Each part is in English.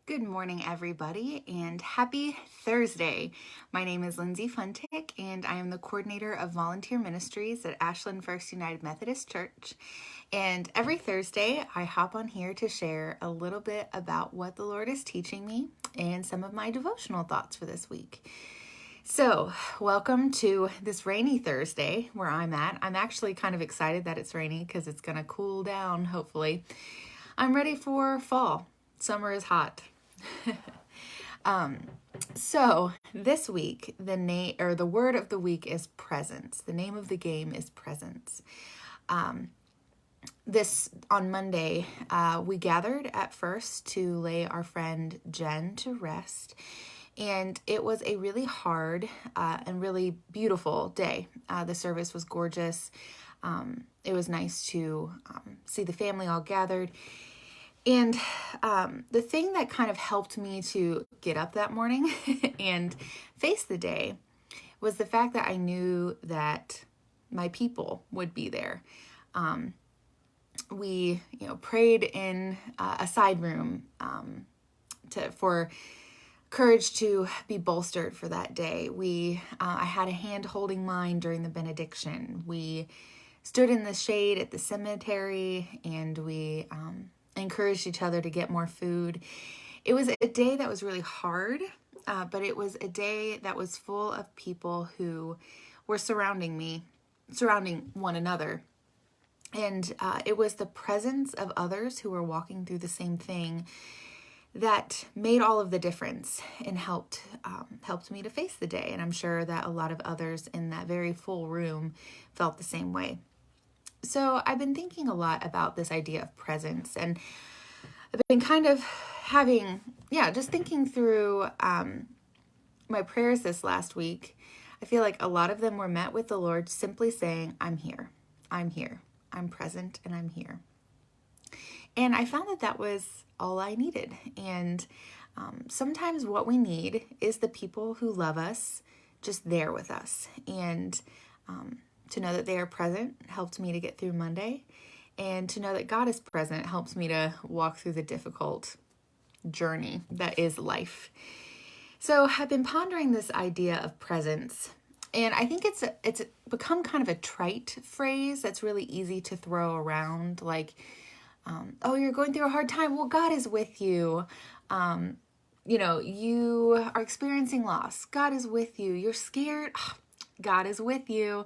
Good morning, everybody, and happy Thursday. My name is Lindsey Funtik, and I am the coordinator of volunteer ministries at Ashland First United Methodist Church. And every Thursday, I hop on here to share a little bit about what the Lord is teaching me and some of my devotional thoughts for this week. So, welcome to this rainy Thursday where I'm at. I'm actually kind of excited that it's rainy because it's going to cool down, hopefully. I'm ready for fall. Summer is hot. So this week, the word of the week is presence. The name of the game is presence. This on Monday, we gathered at first to lay our friend Jen to rest, and it was a really hard and really beautiful day. The service was gorgeous. It was nice to see the family all gathered. And the thing that kind of helped me to get up that morning and face the day was the fact that I knew that my people would be there. We, prayed in a side room for courage to be bolstered for that day. I had a hand holding mine during the benediction. We stood in the shade at the cemetery, and we encouraged each other to get more food. It was a day that was really hard, but it was a day that was full of people who were surrounding one another. And it was the presence of others who were walking through the same thing that made all of the difference and helped me to face the day. And I'm sure that a lot of others in that very full room felt the same way. So I've been thinking a lot about this idea of presence, and I've been kind of just thinking through my prayers this last week. I feel like a lot of them were met with the Lord simply saying, I'm here, I'm present, and I'm here. And I found that was all I needed. And sometimes what we need is the people who love us just there with us. And to know that they are present helped me to get through Monday. And to know that God is present helps me to walk through the difficult journey that is life. So I've been pondering this idea of presence. And I think it's become kind of a trite phrase that's really easy to throw around. Like, you're going through a hard time. Well, God is with you. You are experiencing loss. God is with you. You're scared. God is with you.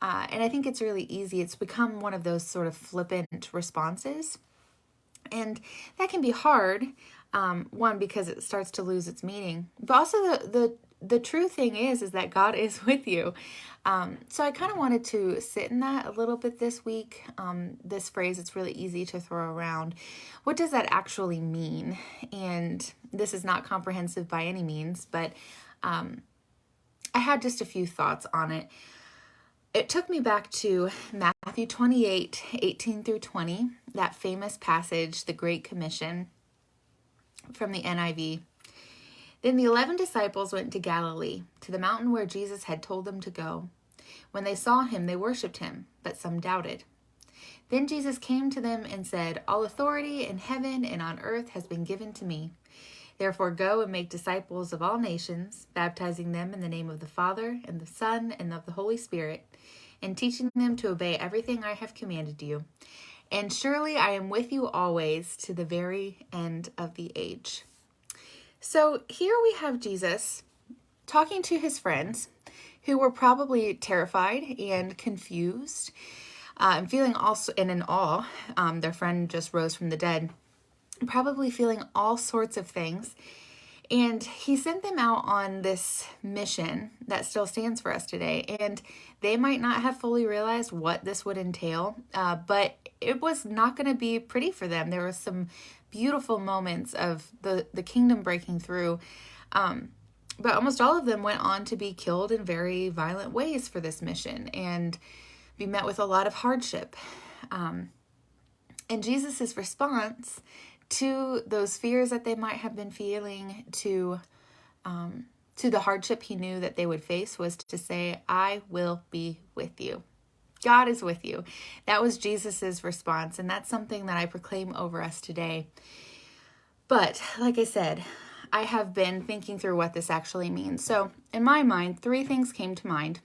And I think it's really easy. It's become one of those sort of flippant responses. And that can be hard, one, because it starts to lose its meaning. But also the true thing is that God is with you. So I kind of wanted to sit in that a little bit this week. This phrase, it's really easy to throw around. What does that actually mean? And this is not comprehensive by any means, but I had just a few thoughts on it. It took me back to Matthew 28, 18 through 20, that famous passage, the Great Commission from the NIV. Then the 11 disciples went to Galilee, to the mountain where Jesus had told them to go. When they saw him, they worshipped him, but some doubted. Then Jesus came to them and said, All authority in heaven and on earth has been given to me. Therefore go and make disciples of all nations, baptizing them in the name of the Father, and the Son, and of the Holy Spirit, and teaching them to obey everything I have commanded you. And surely I am with you always to the very end of the age. So here we have Jesus talking to his friends who were probably terrified and confused and feeling also in awe. Their friend just rose from the dead. Probably feeling all sorts of things. And he sent them out on this mission that still stands for us today. And they might not have fully realized what this would entail, but it was not going to be pretty for them. There were some beautiful moments of the kingdom breaking through. But almost all of them went on to be killed in very violent ways for this mission and be met with a lot of hardship. And Jesus's response to those fears that they might have been feeling, to the hardship he knew that they would face, was to say, I will be with you. God is with you. That was Jesus's response, and that's something that I proclaim over us today. But like I said, I have been thinking through what this actually means. So in my mind, three things came to mind.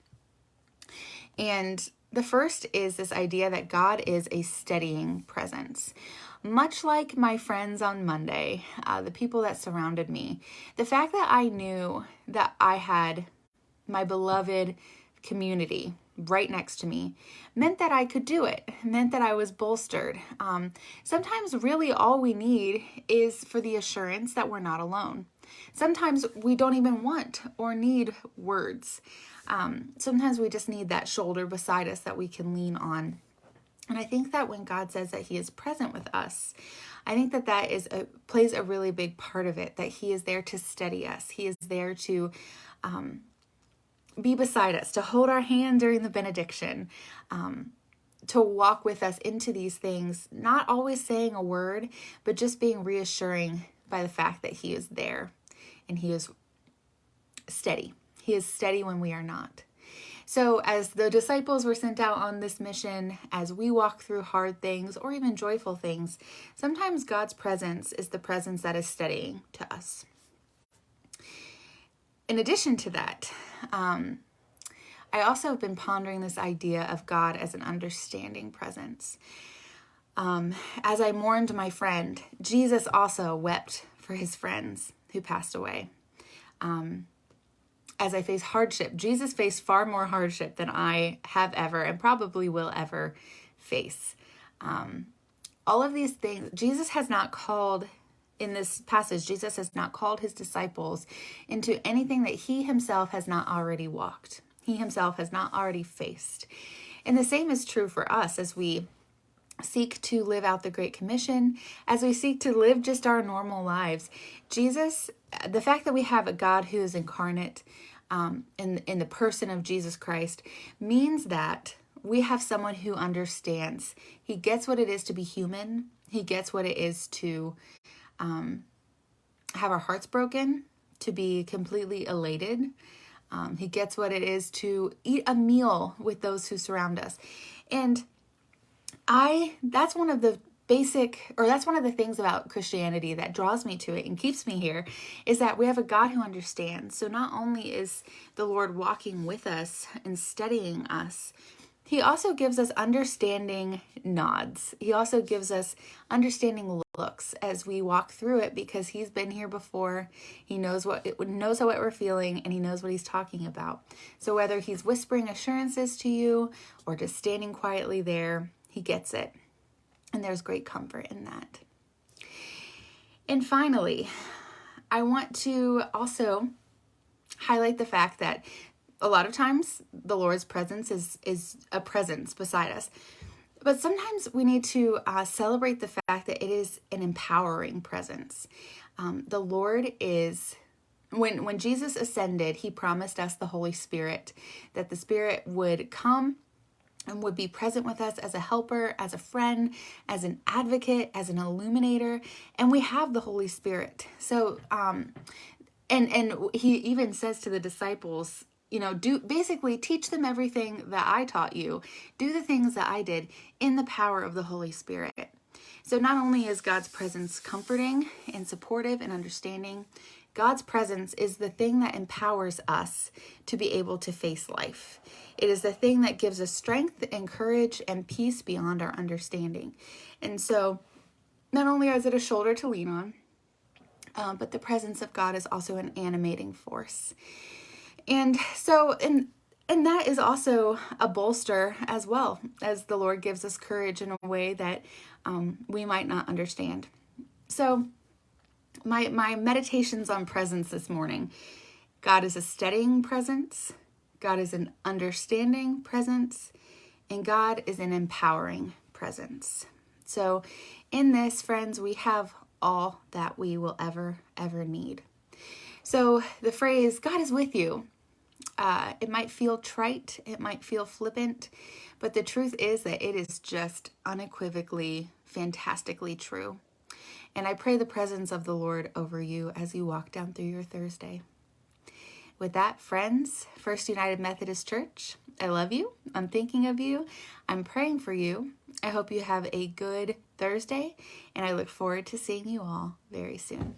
And the first is this idea that God is a steadying presence. Much like my friends on Monday, the people that surrounded me, the fact that I knew that I had my beloved community right next to me meant that I could do it, meant that I was bolstered. Sometimes really all we need is for the assurance that we're not alone. Sometimes we don't even want or need words. Sometimes we just need that shoulder beside us that we can lean on. And I think that when God says that he is present with us, I think that plays a really big part of it, that he is there to steady us. He is there to be beside us, to hold our hand during the benediction, to walk with us into these things, not always saying a word, but just being reassuring by the fact that he is there and he is steady. He is steady when we are not. So as the disciples were sent out on this mission, as we walk through hard things or even joyful things, sometimes God's presence is the presence that is steadying to us. In addition to that, I also have been pondering this idea of God as an understanding presence. As I mourned my friend, Jesus also wept for his friends who passed away. As I face hardship, Jesus faced far more hardship than I have ever and probably will ever face. All of these things, Jesus has not called, in this passage, Jesus has not called his disciples into anything that he himself has not already walked. He himself has not already faced. And the same is true for us as we seek to live out the Great Commission, as we seek to live just our normal lives. Jesus, the fact that we have a God who is incarnate in the person of Jesus Christ means that we have someone who understands. He gets what it is to be human. He gets what it is to have our hearts broken, to be completely elated. He gets what it is to eat a meal with those who surround us. And that's one of the things about Christianity that draws me to it and keeps me here, is that we have a God who understands. So not only is the Lord walking with us and steadying us, he also gives us understanding nods. He also gives us understanding looks as we walk through it, because he's been here before. He knows what we're feeling, and he knows what he's talking about. So whether he's whispering assurances to you or just standing quietly there, he gets it. And there's great comfort in that. And finally, I want to also highlight the fact that a lot of times the Lord's presence is a presence beside us. But sometimes we need to celebrate the fact that it is an empowering presence. The Lord is, when Jesus ascended, he promised us the Holy Spirit, that the Spirit would come and would be present with us as a helper, as a friend, as an advocate, as an illuminator, and we have the Holy Spirit. So, and he even says to the disciples, basically teach them everything that I taught you. Do the things that I did in the power of the Holy Spirit. So not only is God's presence comforting and supportive and understanding, God's presence is the thing that empowers us to be able to face life. It is the thing that gives us strength and courage and peace beyond our understanding. And so not only is it a shoulder to lean on, but the presence of God is also an animating force. And so, and that is also a bolster as well, as the Lord gives us courage in a way that we might not understand. So my meditations on presence this morning: God is a steadying presence, God is an understanding presence, and God is an empowering presence. So in this, friends, we have all that we will ever need. So the phrase, God is with you, it might feel trite, it might feel flippant, but the truth is that it is just unequivocally, fantastically true. And I pray the presence of the Lord over you as you walk down through your Thursday. With that, friends, First United Methodist Church, I love you. I'm thinking of you. I'm praying for you. I hope you have a good Thursday, and I look forward to seeing you all very soon.